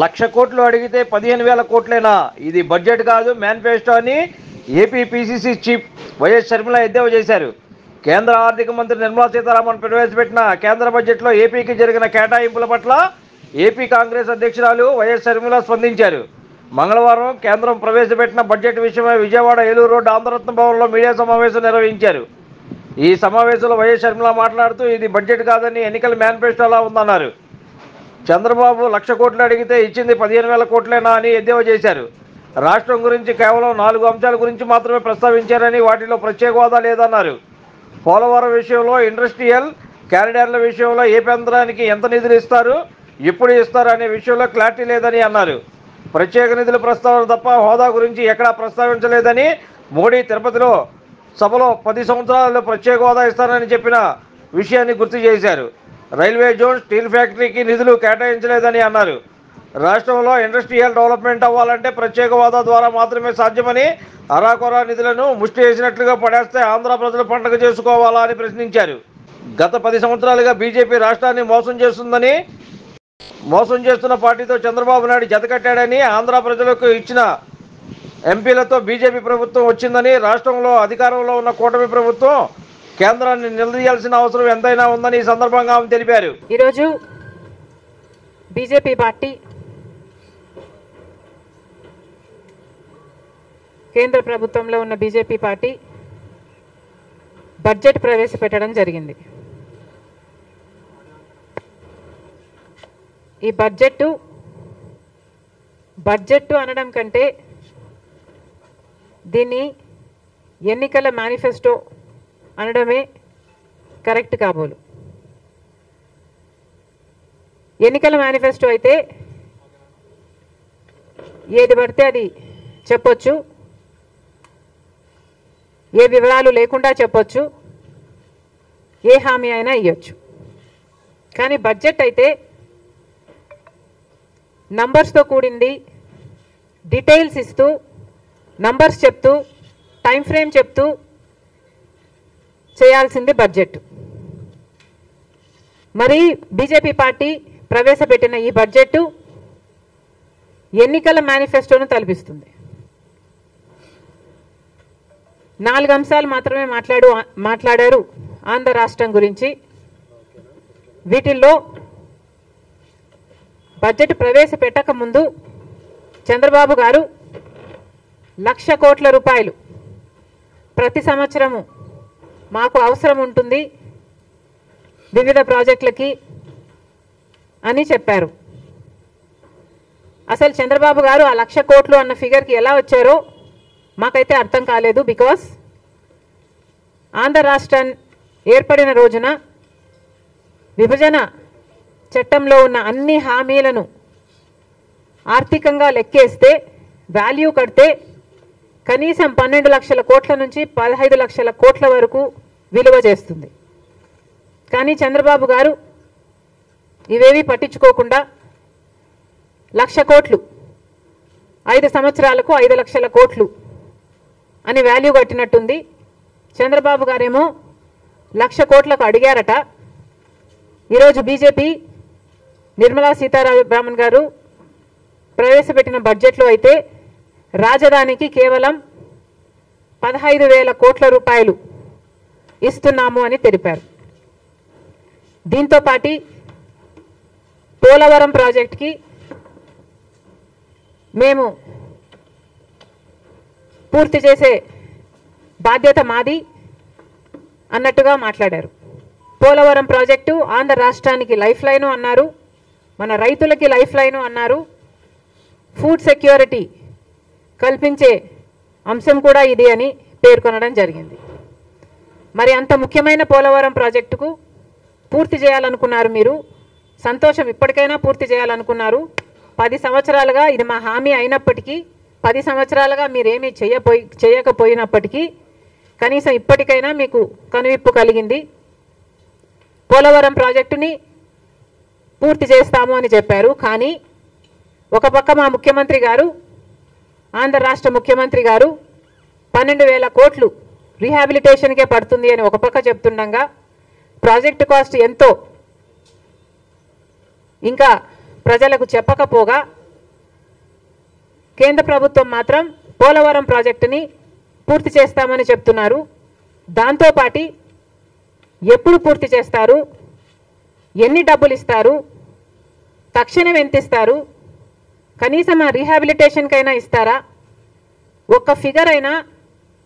1,00,000 కోట్లు అడిగితే 15,000 కోట్లేనా? ఇది బడ్జెట్ కాదు మేనిఫెస్టో అని AP PCC chief YS Sharmila ఎద్దేవా చేశారు. కేంద్ర ఆర్థిక మంత్రి నిర్మలా సీతారామన్ ప్రవేశపెట్టిన కేంద్ర బడ్జెట్లో ఏపీకి జరిగిన కేటాయింపుల పట్ల ఏపీ కాంగ్రెస్ అధ్యక్షురాలు వైఎస్ షర్మిల స్పందించారు. మంగళవారం కేంద్రం ప్రవేశపెట్టిన బడ్జెట్ విషయమై విజయవాడ ఏలూరు రోడ్డు ఆంధ్రరత్న భవన్లో మీడియా సమావేశం నిర్వహించారు. ఈ సమావేశంలో వైఎస్ షర్మిల మాట్లాడుతూ ఇది బడ్జెట్ కాదని ఎన్నికల మేనిఫెస్టోలా ఉందన్నారు. చంద్రబాబు 1,00,000 కోట్లు అడిగితే ఇచ్చింది 15,000 కోట్లేనా అని ఎద్దేవా చేశారు. రాష్ట్రం గురించి కేవలం 4 అంశాల గురించి మాత్రమే ప్రస్తావించారని, వాటిలో ప్రత్యేక హోదా లేదన్నారు. పోలవరం విషయంలో, ఇండస్ట్రియల్ కారిడార్ల విషయంలో ఏ కేంద్రానికి ఎంత నిధులు ఇస్తారు, ఎప్పుడు ఇస్తారు అనే విషయంలో క్లారిటీ లేదని అన్నారు. ప్రత్యేక నిధుల ప్రస్తావన తప్ప హోదా గురించి ఎక్కడా ప్రస్తావించలేదని, మోడీ తిరుపతిలో సభలో 10 సంవత్సరాల్లో ప్రత్యేక హోదా ఇస్తానని చెప్పిన విషయాన్ని గుర్తు చేశారు. రైల్వే జోన్, స్టీల్ ఫ్యాక్టరీకి నిధులు కేటాయించలేదని అన్నారు. రాష్ట్రంలో ఇండస్ట్రియల్ డెవలప్మెంట్ అవ్వాలంటే ప్రత్యేక హోదా ద్వారా మాత్రమే సాధ్యమని, అరాకొరా నిధులను ముష్టి వేసినట్లుగా పడేస్తే ఆంధ్ర ప్రజలు పండగ చేసుకోవాలా అని ప్రశ్నించారు. గత 10 సంవత్సరాలుగా బీజేపీ రాష్ట్రాన్ని మోసం చేస్తున్న పార్టీతో చంద్రబాబు నాయుడు జతకట్టాడని, ఆంధ్ర ప్రజలకు ఇచ్చిన ఎంపీలతో బీజేపీ ప్రభుత్వం వచ్చిందని, రాష్ట్రంలో అధికారంలో ఉన్న కూటమి ప్రభుత్వం కేంద్రాన్ని నిలదీయాల్సిన అవసరం ఎంతైనా ఉందని ఈ సందర్భంగా ఆమె తెలిపారు. ఈరోజు బీజేపీ పార్టీ కేంద్ర ప్రభుత్వంలో ఉన్న బీజేపీ పార్టీ బడ్జెట్ ప్రవేశపెట్టడం జరిగింది. ఈ బడ్జెట్ అనడం కంటే దీన్ని ఎన్నికల మేనిఫెస్టో అనడమే కరెక్ట్ కాబోలు. ఎన్నికల మేనిఫెస్టో అయితే ఏది పడితే అది చెప్పొచ్చు, ఏ వివరాలు లేకుండా చెప్పొచ్చు, ఏ హామీ అయినా ఇవ్వచ్చు. కానీ బడ్జెట్ అయితే నంబర్స్తో కూడింది, డీటెయిల్స్ ఇస్తూ, నంబర్స్ చెప్తూ, టైం ఫ్రేమ్ చెప్తూ చేయాల్సింది బడ్జెట్. మరి బీజేపీ పార్టీ ప్రవేశపెట్టిన ఈ బడ్జెట్ ఎన్నికల మేనిఫెస్టోను తలపిస్తుంది. 4 అంశాలు మాత్రమే మాట్లాడారు ఆంధ్ర రాష్ట్రం గురించి. వీటిల్లో బడ్జెట్ ప్రవేశపెట్టక ముందు చంద్రబాబు గారు 1,00,000 కోట్ల రూపాయలు ప్రతి సంవత్సరము మాకు అవసరం ఉంటుంది వివిధ ప్రాజెక్టులకి అని చెప్పారు. అసలు చంద్రబాబు గారు ఆ 1,00,000 కోట్లు అన్న ఫిగర్కి ఎలా వచ్చారో మాకైతే అర్థం కాలేదు. బికాస్ ఆంధ్ర రాష్ట్రం ఏర్పడిన రోజున విభజన చట్టంలో ఉన్న అన్ని హామీలను ఆర్థికంగా లెక్కేస్తే, వాల్యూ కడితే కనీసం 12 లక్షల కోట్ల నుంచి 15 లక్షల కోట్ల వరకు విలువ చేస్తుంది. కానీ చంద్రబాబు గారు ఇవేవి పట్టించుకోకుండా 1,00,000 కోట్లు 5 సంవత్సరాలకు 5 లక్షల కోట్లు అని వాల్యూ కట్టినట్టుంది. చంద్రబాబు గారేమో 1,00,000 కోట్లకు అడిగారట. ఈరోజు బీజేపీ నిర్మలా సీతారామన్ గారు ప్రవేశపెట్టిన బడ్జెట్లో అయితే రాజధానికి కేవలం 15,000 కోట్ల రూపాయలు ఇస్తున్నాము అని తెలిపారు. దీంతో పాటు పోలవరం ప్రాజెక్టుకి మేము పూర్తి చేసే బాధ్యత మాది అన్నట్టుగా మాట్లాడారు. పోలవరం ప్రాజెక్టు ఆంధ్ర రాష్ట్రానికి లైఫ్ లైను అన్నారు, మన రైతులకి లైఫ్ లైను అన్నారు, ఫుడ్ సెక్యూరిటీ కల్పించే అంశం కూడా ఇది అని పేర్కొనడం జరిగింది. మరి అంత ముఖ్యమైన పోలవరం ప్రాజెక్టుకు పూర్తి చేయాలనుకున్నారు మీరు, సంతోషం, ఇప్పటికైనా పూర్తి చేయాలనుకున్నారు. 10 సంవత్సరాలుగా ఇది మా హామీ అయినప్పటికీ, 10 సంవత్సరాలుగా మీరేమీ చేయకపోయినప్పటికీ కనీసం ఇప్పటికైనా మీకు కనువిప్పు కలిగింది. పోలవరం ప్రాజెక్టుని పూర్తి చేస్తాము అని చెప్పారు. కానీ ఒక పక్క మా ముఖ్యమంత్రి గారు, ఆంధ్ర రాష్ట్ర ముఖ్యమంత్రి గారు 12,000 కోట్లు రీహాబిలిటేషన్కే పడుతుంది అని ఒక పక్క చెప్తుండగా, ప్రాజెక్టు కాస్ట్ ఎంతో ఇంకా ప్రజలకు చెప్పకపోగా కేంద్ర ప్రభుత్వం మాత్రం పోలవరం ప్రాజెక్టుని పూర్తి చేస్తామని చెప్తున్నారు. దాంతోపాటు ఎప్పుడు పూర్తి చేస్తారు, ఎన్ని డబ్బులు ఇస్తారు, తక్షణం ఎంత ఇస్తారు, కనీసం ఆ రీహాబిలిటేషన్కైనా ఇస్తారా, ఒక్క ఫిగర్ అయినా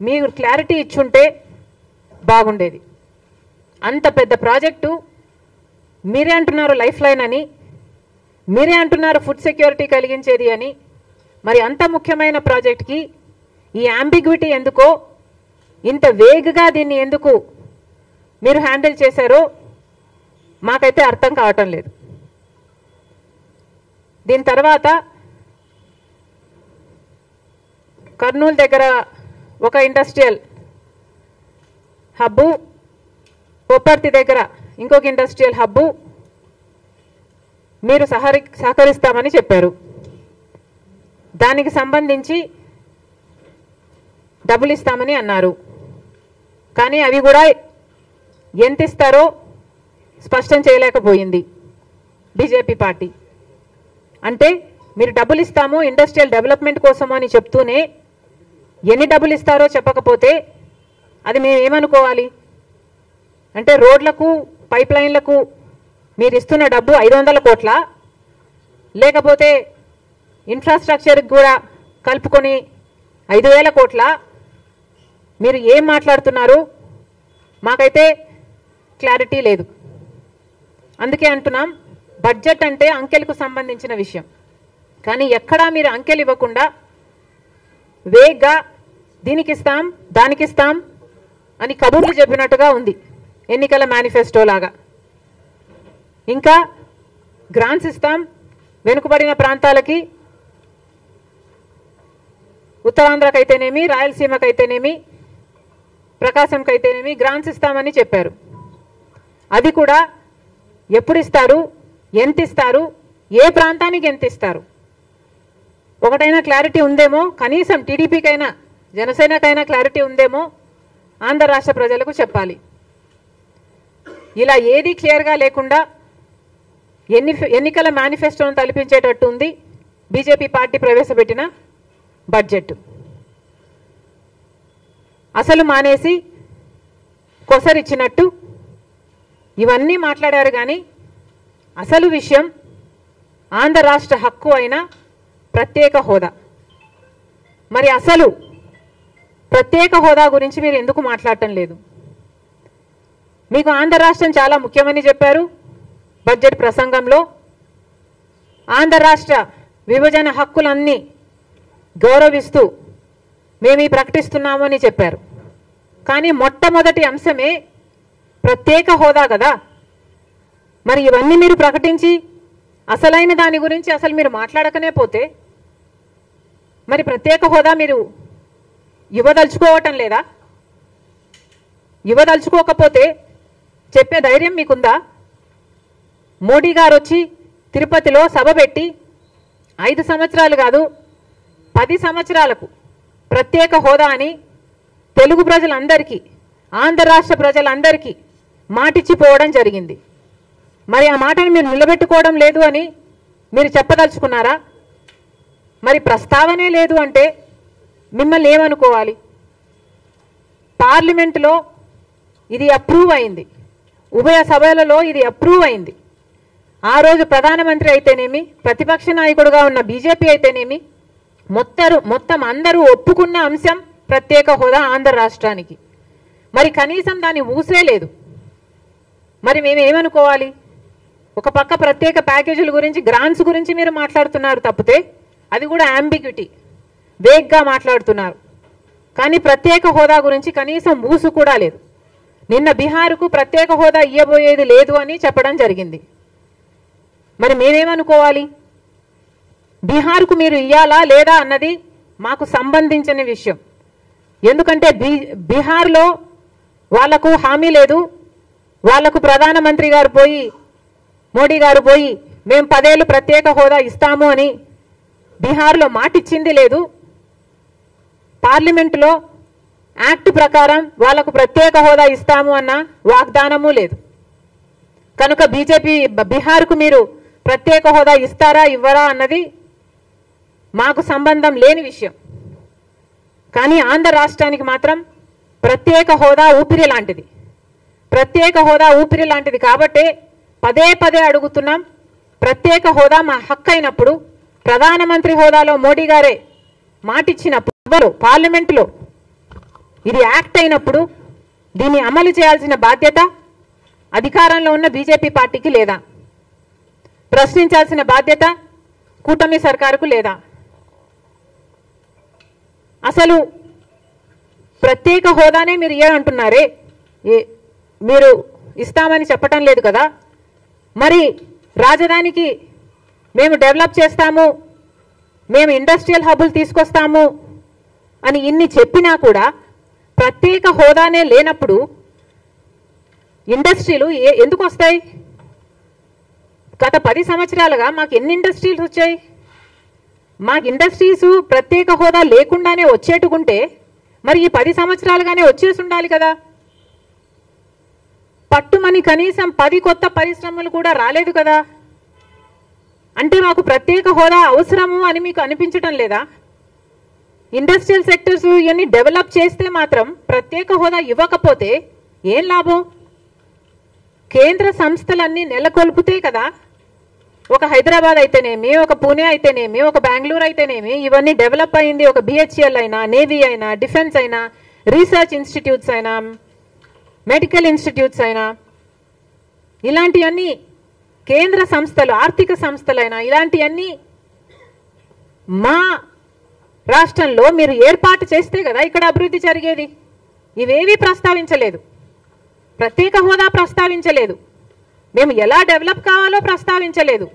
మీరు క్లారిటీ ఇచ్చుంటే బాగుండేది. అంత పెద్ద ప్రాజెక్టు మీరే అంటున్నారు లైఫ్ లైన్ అని, మీరే అంటున్నారు ఫుడ్ సెక్యూరిటీ కలిగించేది అని. మరి అంత ముఖ్యమైన ప్రాజెక్ట్కి ఈ అంబిగ్విటీ ఎందుకో, ఇంత వేగంగా దీన్ని ఎందుకు మీరు హ్యాండిల్ చేశారో మాకైతే అర్థం కావటం లేదు. దీని తర్వాత కర్నూలు దగ్గర ఒక ఇండస్ట్రియల్ హబ్బు, పొప్పర్తి దగ్గర ఇంకొక ఇండస్ట్రియల్ హబ్బు మీరు సహకరిస్తామని చెప్పారు. దానికి సంబంధించి డబ్బులు ఇస్తామని అన్నారు. కానీ అవి కూడా ఎంత ఇస్తారో స్పష్టం చేయలేకపోయింది బీజేపీ పార్టీ. అంటే మీరు డబ్బులు ఇస్తాము ఇండస్ట్రియల్ డెవలప్మెంట్ కోసం అని చెప్తూనే ఎన్ని డబ్బులు ఇస్తారో చెప్పకపోతే అది మేము ఏమనుకోవాలి? అంటే రోడ్లకు, పైప్ లైన్లకు మీరు ఇస్తున్న డబ్బు 500 కోట్ల, లేకపోతే ఇన్ఫ్రాస్ట్రక్చర్కి కూడా కలుపుకొని 5,000 కోట్ల? మీరు ఏం మాట్లాడుతున్నారు? మాకైతే క్లారిటీ లేదు. అందుకే అంటున్నాం, బడ్జెట్ అంటే అంకెలకు సంబంధించిన విషయం. కానీ ఎక్కడా మీరు అంకెలు ఇవ్వకుండా వేగ్గా దీనికి ఇస్తాం, దానికి ఇస్తాం అని కబుర్లు చెప్పినట్టుగా ఉంది, ఎన్నికల మేనిఫెస్టో లాగా. ఇంకా గ్రాంట్స్ ఇస్తాం వెనుకబడిన ప్రాంతాలకి, ఉత్తరాంధ్రకైతేనేమి, రాయలసీమకైతేనేమి, ప్రకాశంకైతేనేమి గ్రాంట్స్ ఇస్తామని చెప్పారు. అది కూడా ఎప్పుడు ఇస్తారు, ఎంత ఇస్తారు, ఏ ప్రాంతానికి ఎంత ఇస్తారు, ఒకటైనా క్లారిటీ ఉందేమో, కనీసం టీడీపీకైనా జనసేనకైనా క్లారిటీ ఉందేమో ఆంధ్ర రాష్ట్ర ప్రజలకు చెప్పాలి. ఇలా ఏది క్లియర్గా లేకుండా ఎన్నికల మేనిఫెస్టోను తలపించేటట్టు ఉంది బీజేపీ పార్టీ ప్రవేశపెట్టిన బడ్జెట్. అసలు మానేసి కొసరిచ్చినట్టు ఇవన్నీ మాట్లాడారు. కానీ అసలు విషయం ఆంధ్ర రాష్ట్ర హక్కు అయిన ప్రత్యేక హోదా. మరి అసలు ప్రత్యేక హోదా గురించి మీరు ఎందుకు మాట్లాడటం లేదు? మీకు ఆంధ్ర రాష్ట్రం చాలా ముఖ్యమని చెప్పారు బడ్జెట్ ప్రసంగంలో. ఆంధ్ర రాష్ట్ర విభజన హక్కులన్నీ గౌరవిస్తూ మేము ప్రకటిస్తున్నాము అని చెప్పారు. కానీ మొట్టమొదటి అంశమే ప్రత్యేక హోదా కదా. మరి ఇవన్నీ మీరు ప్రకటించి అసలైన దాని గురించి అసలు మీరు మాట్లాడకనే పోతే మరి ప్రత్యేక హోదా మీరు ఇవ్వదలుచుకోవటం లేదా? ఇవ్వదలుచుకోకపోతే చెప్పే ధైర్యం మీకుందా? మోడీ గారు వచ్చి తిరుపతిలో సభ పెట్టి 5 సంవత్సరాలు కాదు 10 సంవత్సరాలకు ప్రత్యేక హోదా అని తెలుగు ప్రజలందరికీ, ఆంధ్ర రాష్ట్ర ప్రజలందరికీ మాటిచ్చిపోవడం జరిగింది. మరి ఆ మాటను మీరు నిలబెట్టుకోవడం లేదు అని మీరు చెప్పదలుచుకున్నారా? మరి ప్రస్తావనే లేదు అంటే మిమ్మల్ని ఏమనుకోవాలి? పార్లమెంటులో ఇది అప్రూవ్ అయింది, ఉభయ సభలలో ఇది అప్రూవ్ అయింది. ఆ రోజు ప్రధానమంత్రి అయితేనేమి, ప్రతిపక్ష నాయకుడుగా ఉన్న బీజేపీ అయితేనేమి, మొత్తం అందరూ ఒప్పుకున్న అంశం ప్రత్యేక హోదా ఆంధ్ర రాష్ట్రానికి. మరి కనీసం దాన్ని ఊసే లేదు. మరి మేము ఏమనుకోవాలి? ఒక పక్క ప్రత్యేక ప్యాకేజీల గురించి, గ్రాంట్స్ గురించి మీరు మాట్లాడుతున్నారు తప్పితే అది కూడా అంబిగ్విటీ, వేగ్గా మాట్లాడుతున్నారు. కానీ ప్రత్యేక హోదా గురించి కనీసం ఊసు కూడా లేదు. నిన్న బీహార్కు ప్రత్యేక హోదా ఇవ్వబోయేది లేదు అని చెప్పడం జరిగింది. మరి మేమేమనుకోవాలి? బీహార్కు మీరు ఇయ్యాలా లేదా అన్నది మాకు సంబంధించిన విషయం. ఎందుకంటే బీహార్లో వాళ్లకు హామీ లేదు. వాళ్లకు ప్రధానమంత్రి గారు పోయి, మోడీ గారు పోయి మేము 10 ఏళ్ళు ప్రత్యేక హోదా ఇస్తాము అని బీహార్లో మాటిచ్చింది లేదు. పార్లమెంటులో యాక్ట్ ప్రకారం వాళ్లకు ప్రత్యేక హోదా ఇస్తాము అన్న వాగ్దానము లేదు. కనుక బీజేపీ బీహార్కు మీరు ప్రత్యేక హోదా ఇస్తారా ఇవ్వరా అన్నది మాకు సంబంధం లేని విషయం. కానీ ఆంధ్ర రాష్ట్రానికి మాత్రం ప్రత్యేక హోదా ఊపిరి లాంటిది. ప్రత్యేక హోదా ఊపిరి లాంటిది కాబట్టే పదే పదే అడుగుతున్నాం. ప్రత్యేక హోదా మా హక్కు అయినప్పుడు, ప్రధానమంత్రి హోదాలో మోడీ గారే మాటిచ్చినప్పుడు, పార్లమెంటులో ఇది యాక్ట్ అయినప్పుడు దీన్ని అమలు చేయాల్సిన బాధ్యత అధికారంలో ఉన్న బీజేపీ పార్టీకి లేదా? ప్రశ్నించాల్సిన బాధ్యత కూటమి సర్కారుకు లేదా? అసలు ప్రత్యేక హోదానే మీరు అంటున్నారే, మీరు ఇస్తామని చెప్పటం లేదు కదా. మరి రాజధానికి మేము డెవలప్ చేస్తాము, మేము ఇండస్ట్రియల్ హబ్బులు తీసుకొస్తాము అని ఇన్ని చెప్పినా కూడా ప్రత్యేక హోదానే లేనప్పుడు ఇండస్ట్రీలు ఎందుకు వస్తాయి? గత 10 సంవత్సరాలుగా మాకు ఎన్ని ఇండస్ట్రీలు వచ్చాయి? మాకు ఇండస్ట్రీస్ ప్రత్యేక హోదా లేకుండానే వచ్చేట్టుకుంటే మరి ఈ 10 సంవత్సరాలుగానే వచ్చేసి ఉండాలి కదా. పట్టుమని కనీసం 10 కొత్త పరిశ్రమలు కూడా రాలేదు కదా. అంటే మాకు ప్రత్యేక హోదా అవసరము అని మీకు అనిపించటం లేదా? ఇండస్ట్రియల్ సెక్టర్స్ ఇవన్నీ డెవలప్ చేస్తే మాత్రం ప్రత్యేక హోదా ఇవ్వకపోతే ఏం లాభం? కేంద్ర సంస్థలన్నీ నెలకొల్పితే కదా. ఒక హైదరాబాద్ అయితేనేమి, ఒక పూణే అయితేనేమి, ఒక బెంగళూరు అయితేనేమి ఇవన్నీ డెవలప్ అయింది. ఒక బిహెచ్ఎల్ అయినా, నేవీ అయినా, డిఫెన్స్ అయినా, రీసెర్చ్ ఇన్స్టిట్యూట్స్ అయినా, మెడికల్ ఇన్స్టిట్యూట్స్ అయినా, ఇలాంటివన్నీ కేంద్ర సంస్థలు, ఆర్థిక సంస్థలైనా ఇలాంటివన్నీ మా రాష్ట్రంలో మీరు ఏర్పాటు చేస్తే కదా ఇక్కడ అభివృద్ధి జరిగేది. ఇవేవి ప్రస్తావించలేదు. ప్రత్యేక హోదా ప్రస్తావించలేదు. మేము ఎలా డెవలప్ కావాలో ప్రస్తావించలేదు.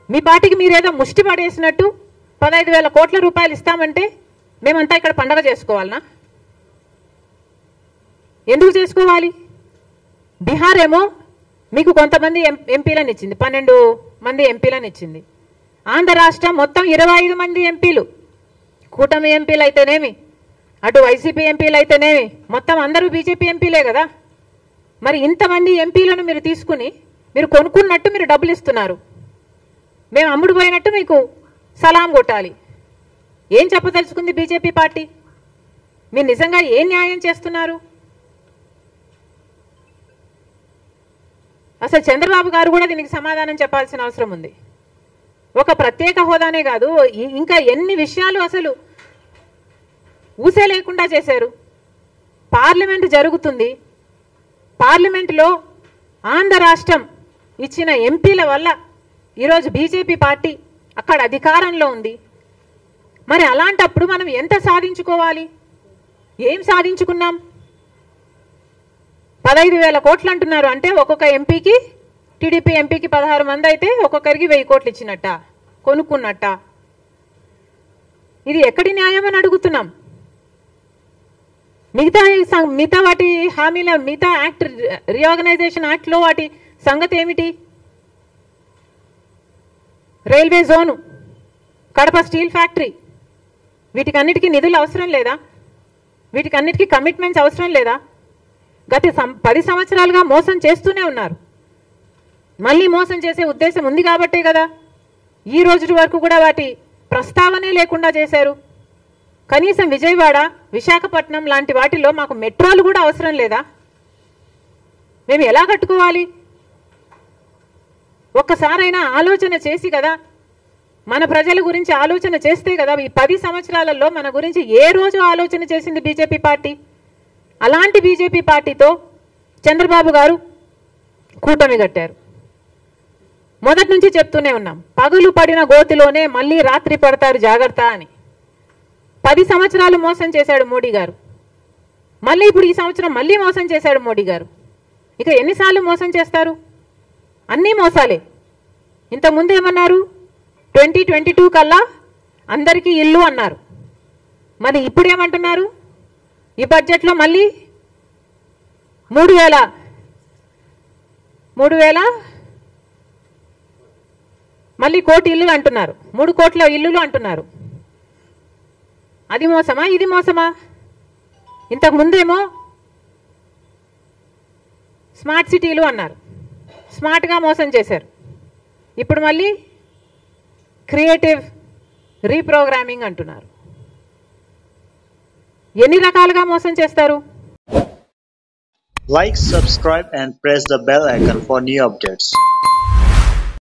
మీ పార్టీకి మీరేదో ముష్టి పడేసినట్టు 15,000 కోట్ల రూపాయలు ఇస్తామంటే మేమంతా ఇక్కడ పండగ చేసుకోవాలనా? ఎందుకు చేసుకోవాలి? బీహార్ ఏమో మీకు కొంతమంది ఎంపీలను ఇచ్చింది, 12 మంది ఎంపీలను ఇచ్చింది. ఆంధ్ర రాష్ట్రం మొత్తం 25 మంది ఎంపీలు, కూటమి ఎంపీలు అయితేనేమి, అటు వైసీపీ ఎంపీలు అయితేనేమి, మొత్తం అందరూ బీజేపీ ఎంపీలే కదా. మరి ఇంతమంది ఎంపీలను మీరు తీసుకుని మీరు కొనుక్కున్నట్టు మీరు డబ్బులు ఇస్తున్నారు. మేము అమ్ముడు పోయినట్టు మీకు సలాం కొట్టాలి. ఏం చెప్పదలుచుకుంది బీజేపీ పార్టీ? మీరు నిజంగా ఏం న్యాయం చేస్తున్నారు? అసలు చంద్రబాబు గారు కూడా దీనికి సమాధానం చెప్పాల్సిన అవసరం ఉంది. ఒక ప్రత్యేక హోదానే కాదు, ఇంకా ఎన్ని విషయాలు అసలు ఊసే లేకుండా చేశారు. పార్లమెంట్ జరుగుతుంది, పార్లమెంటులో ఆంధ్ర రాష్ట్రం ఇచ్చిన ఎంపీల వల్ల ఈరోజు బీజేపీ పార్టీ అక్కడ అధికారంలో ఉంది. మరి అలాంటప్పుడు మనం ఎంత సాధించుకోవాలి? ఏం సాధించుకున్నాం? 15,000 కోట్లు అంటున్నారు. అంటే ఒక్కొక్క ఎంపీకి, టీడీపీ ఎంపీకి 16 మంది అయితే ఒక్కొక్కరికి 1000 కోట్లు ఇచ్చినట్ట, కొనుక్కున్నట్ట. ఇది ఎక్కడి న్యాయం అని అడుగుతున్నాం. మిగతా వాటి హామీల, మిగతా యాక్ట్, రీఆర్గనైజేషన్ యాక్ట్లో వాటి సంగతి ఏమిటి? Railway zone, Kadapa steel factory, వీటికన్నిటికీ నిధులు అవసరం లేదా? వీటికన్నిటికీ కమిట్మెంట్స్ అవసరం లేదా? గత 10 సంవత్సరాలుగా మోసం చేస్తూనే ఉన్నారు. మళ్ళీ మోసం చేసే ఉద్దేశం ఉంది కాబట్టే కదా ఈ రోజు వరకు కూడా వాటి ప్రస్తావనే లేకుండా చేశారు. కనీసం విజయవాడ, విశాఖపట్నం లాంటి వాటిలో మాకు మెట్రోలు కూడా అవసరం లేదా? మేము ఎలా కట్టుకోవాలి? ఒక్కసారైనా ఆలోచన చేసి కదా, మన ప్రజల గురించి ఆలోచన చేస్తే కదా. ఈ 10 సంవత్సరాలలో మన గురించి ఏ రోజు ఆలోచన చేసింది బీజేపీ పార్టీ? అలాంటి బీజేపీ పార్టీతో చంద్రబాబు గారు కూటమి కట్టారు. మొదటి నుంచి చెప్తూనే ఉన్నాం, పగులు పడిన గోతిలోనే మళ్ళీ రాత్రి పడతారు జాగ్రత్త అని. 10 సంవత్సరాలు మోసం చేశాడు మోడీ గారు. మళ్ళీ ఇప్పుడు ఈ సంవత్సరం మళ్ళీ మోసం చేశాడు మోడీ గారు. ఇక ఎన్నిసార్లు మోసం చేస్తారు? అన్నీ మోసాలే. ఇంతకుముందు ఏమన్నారు? 2022 కల్లా అందరికీ ఇల్లు అన్నారు. మరి ఇప్పుడు ఏమంటున్నారు? ఈ బడ్జెట్లో మళ్ళీ 3,000 మళ్ళీ 1 కోటి ఇల్లులు అంటున్నారు. 3 కోట్ల ఇల్లులు అంటున్నారు. అది మోసమా? ఇది మోసమా? ఇంతకు ముందేమో స్మార్ట్ సిటీలు అన్నారు, స్మార్ట్గా మోసం చేశారు. ఇప్పుడు మళ్ళీ క్రియేటివ్ రీప్రోగ్రామింగ్ అంటున్నారు. ఎన్ని రకాలుగా మోసం చేస్తారు? Like, subscribe and press the bell icon for new updates.